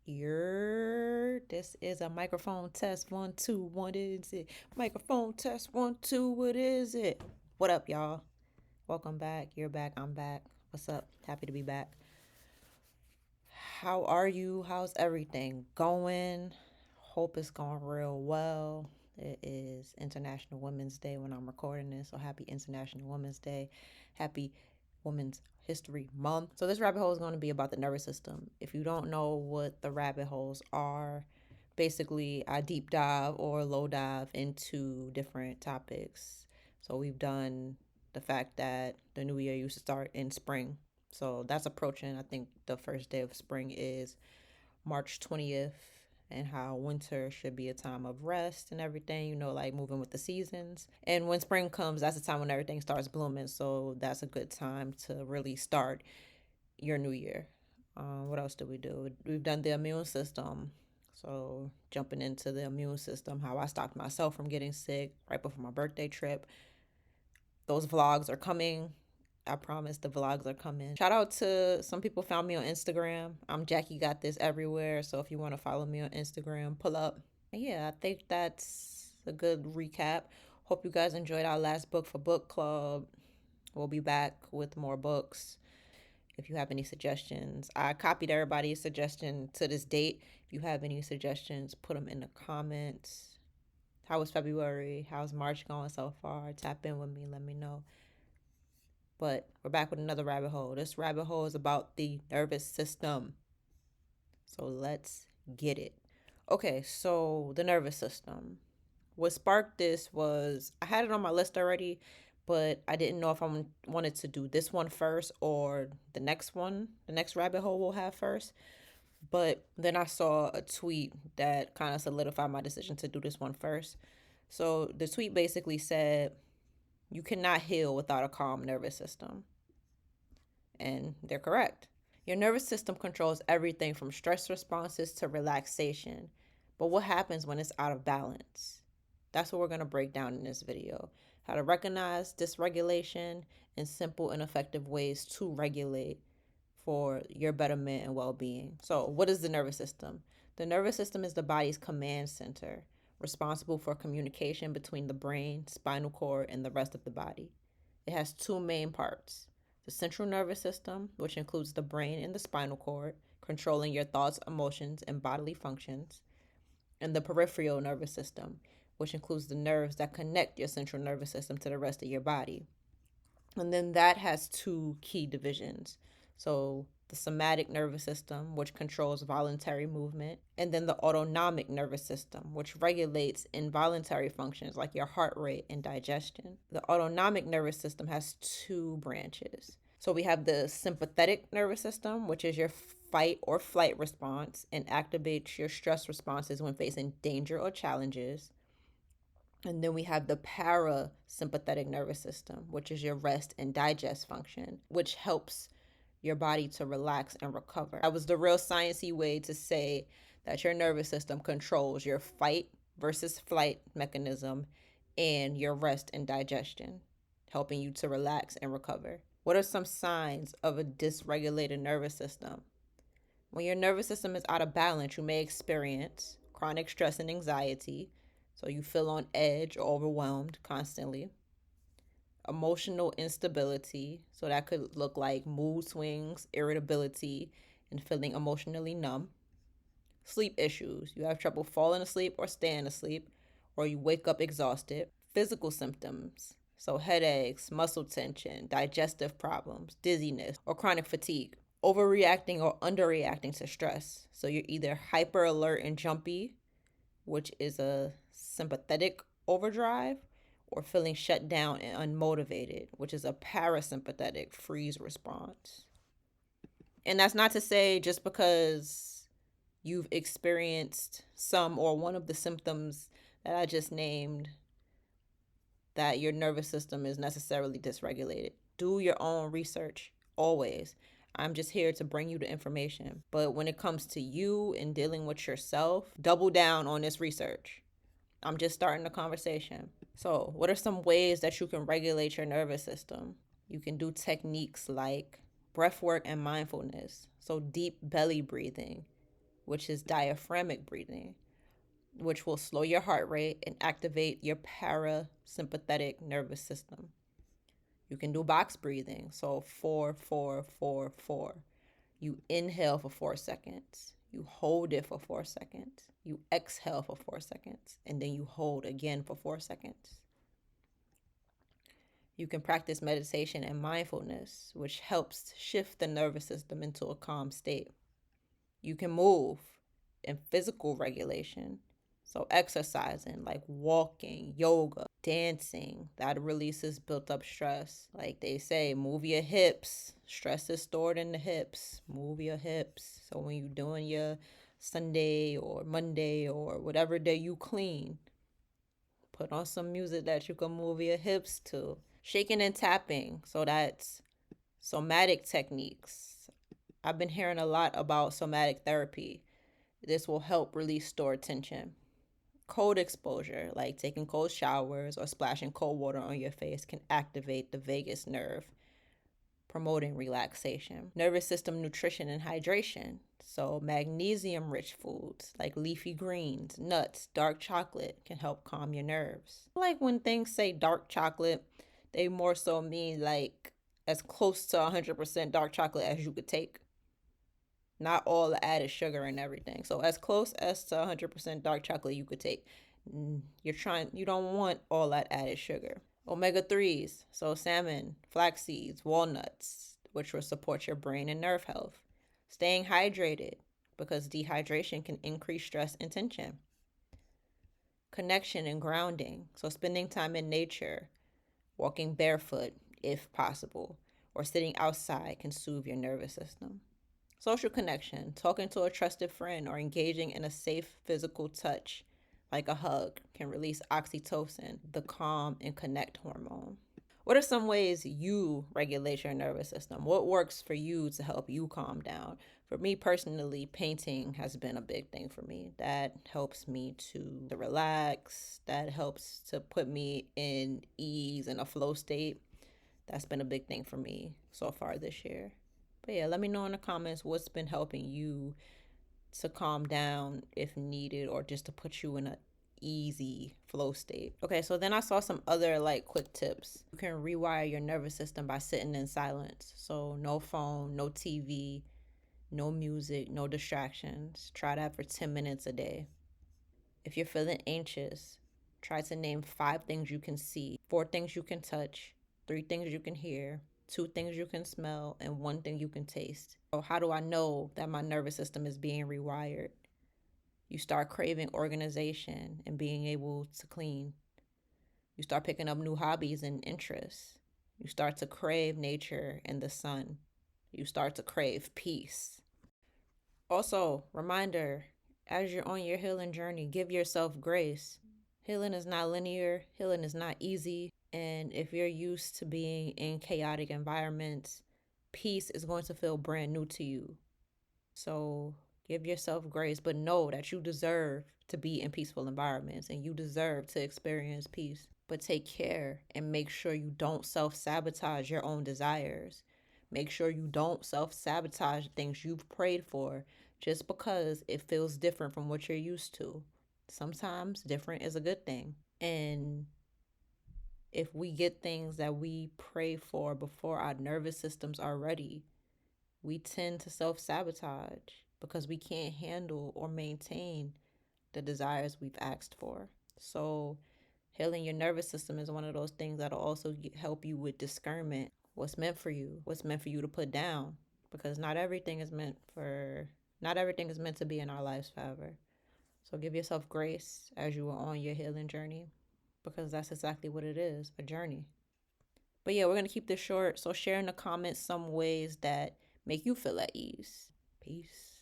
This is a microphone test. 1, 2, what is it? Microphone test. 1, 2, what is it? What up, y'all? Welcome back. You're back. I'm back. What's up? Happy to be back. How are you? How's everything going? Hope it's going real well. It is International Women's Day when I'm recording this, so happy International Women's Day. Happy Women's History Month. So this rabbit hole is going to be about the nervous system. If you don't know what the rabbit holes are, basically I deep dive or low dive into different topics. So we've done the fact that the new year used to start in spring. So that's approaching. I think the first day of spring is March 20th, and how winter should be a time of rest and everything, like moving with the seasons. And when spring comes, that's the time when everything starts blooming. So that's a good time to really start your new year. What else do we do? We've done the immune system. So jumping into the immune system, how I stopped myself from getting sick right before my birthday trip. Those vlogs are coming. I promise the vlogs are coming. Shout out to some people found me on Instagram. I'm Jackie Got This everywhere. So if you want to follow me on Instagram, pull up. And yeah, I think that's a good recap. Hope you guys enjoyed our last book for book club. We'll be back with more books. If you have any suggestions, I copied everybody's suggestion to this date. If you have any suggestions, put them in the comments. How was February? How's March going so far? Tap in with me. Let me know. But we're back with another rabbit hole. This rabbit hole is about the nervous system. So let's get it. Okay, so the nervous system. What sparked this was I had it on my list already, but I didn't know if I wanted to do this one first or the next one, the next rabbit hole we'll have first. But then I saw a tweet that kind of solidified my decision to do this one first. So the tweet basically said, you cannot heal without a calm nervous system. And they're correct. Your nervous system controls everything from stress responses to relaxation. But what happens when it's out of balance? That's what we're going to break down in this video. How to recognize dysregulation and simple and effective ways to regulate for your betterment and well-being. So, what is the nervous system? The nervous system is the body's command center, responsible for communication between the brain, spinal cord, and the rest of the body. It has two main parts: the central nervous system, which includes the brain and the spinal cord, controlling your thoughts, emotions, and bodily functions, and the peripheral nervous system, which includes the nerves that connect your central nervous system to the rest of your body. And then that has two key divisions. So the somatic nervous system, which controls voluntary movement, and then the autonomic nervous system, which regulates involuntary functions like your heart rate and digestion. The autonomic nervous system has two branches. So we have the sympathetic nervous system, which is your fight or flight response and activates your stress responses when facing danger or challenges. And then we have the parasympathetic nervous system, which is your rest and digest function, which helps your body to relax and recover. That was the real sciencey way to say that your nervous system controls your fight versus flight mechanism and your rest and digestion, helping you to relax and recover. What are some signs of a dysregulated nervous system? When your nervous system is out of balance, you may experience chronic stress and anxiety. So you feel on edge or overwhelmed constantly. Emotional instability. So that could look like mood swings, irritability, and feeling emotionally numb. Sleep issues. You have trouble falling asleep or staying asleep, or you wake up exhausted. Physical symptoms. So headaches, muscle tension, digestive problems, dizziness, or chronic fatigue. Overreacting or underreacting to stress. So you're either hyper alert and jumpy, which is a sympathetic overdrive, or feeling shut down and unmotivated, which is a parasympathetic freeze response. And that's not to say just because you've experienced some or one of the symptoms that I just named that your nervous system is necessarily dysregulated. Do your own research always. I'm just here to bring you the information. But when it comes to you and dealing with yourself, double down on this research. I'm just starting the conversation. So, what are some ways that you can regulate your nervous system? You can do techniques like breath work and mindfulness. So, deep belly breathing, which is diaphragmic breathing, which will slow your heart rate and activate your parasympathetic nervous system. You can do box breathing. So 4, 4, 4, 4. You inhale for 4 seconds. You hold it for 4 seconds. You exhale for 4 seconds. And then you hold again for 4 seconds. You can practice meditation and mindfulness, which helps shift the nervous system into a calm state. You can move in physical regulation. So, exercising like walking, yoga, dancing, that releases built up stress. Like they say, move your hips. Stress is stored in the hips. Move your hips. So, when you're doing your Sunday or Monday or whatever day you clean, put on some music that you can move your hips to. Shaking and tapping. So, that's somatic techniques. I've been hearing a lot about somatic therapy. This will help release stored tension. Cold exposure, like taking cold showers or splashing cold water on your face, can activate the vagus nerve, promoting relaxation. Nervous system nutrition and hydration. So, magnesium rich foods like leafy greens, nuts, dark chocolate can help calm your nerves. Like when things say dark chocolate, they more so mean like as close to 100% dark chocolate as you could take. Not all the added sugar and everything. So as close as to 100% dark chocolate you could take. You don't want all that added sugar. Omega 3s, so salmon, flax seeds, walnuts, which will support your brain and nerve health. Staying hydrated, because dehydration can increase stress and tension. Connection and grounding, so spending time in nature, walking barefoot if possible, or sitting outside can soothe your nervous system. Social connection, talking to a trusted friend or engaging in a safe physical touch, like a hug, can release oxytocin, the calm and connect hormone. What are some ways you regulate your nervous system? What works for you to help you calm down? For me personally, painting has been a big thing for me. That helps me to relax. That helps to put me in ease and a flow state. That's been a big thing for me so far this year. But yeah, let me know in the comments what's been helping you to calm down if needed, or just to put you in a easy flow state. Okay, so then I saw some other like quick tips. You can rewire your nervous system by sitting in silence. So no phone, no TV, no music, no distractions. Try that for 10 minutes a day. If you're feeling anxious, try to name 5 things you can see, 4 things you can touch, 3 things you can hear, 2 things you can smell, and 1 thing you can taste. So how do I know that my nervous system is being rewired? You start craving organization and being able to clean. You start picking up new hobbies and interests. You start to crave nature and the sun. You start to crave peace. Also, reminder, as you're on your healing journey, give yourself grace. Healing is not linear, healing is not easy. And if you're used to being in chaotic environments, peace is going to feel brand new to you. So give yourself grace, but know that you deserve to be in peaceful environments and you deserve to experience peace. But take care and make sure you don't self-sabotage your own desires. Make sure you don't self-sabotage things you've prayed for just because it feels different from what you're used to. Sometimes different is a good thing. And if we get things that we pray for before our nervous systems are ready, we tend to self-sabotage because we can't handle or maintain the desires we've asked for. So healing your nervous system is one of those things that'll also help you with discernment. What's meant for you? What's meant for you to put down? Because not everything is meant to be in our lives forever. So give yourself grace as you are on your healing journey, because that's exactly what it is, a journey. But yeah, we're going to keep this short. So share in the comments some ways that make you feel at ease. Peace.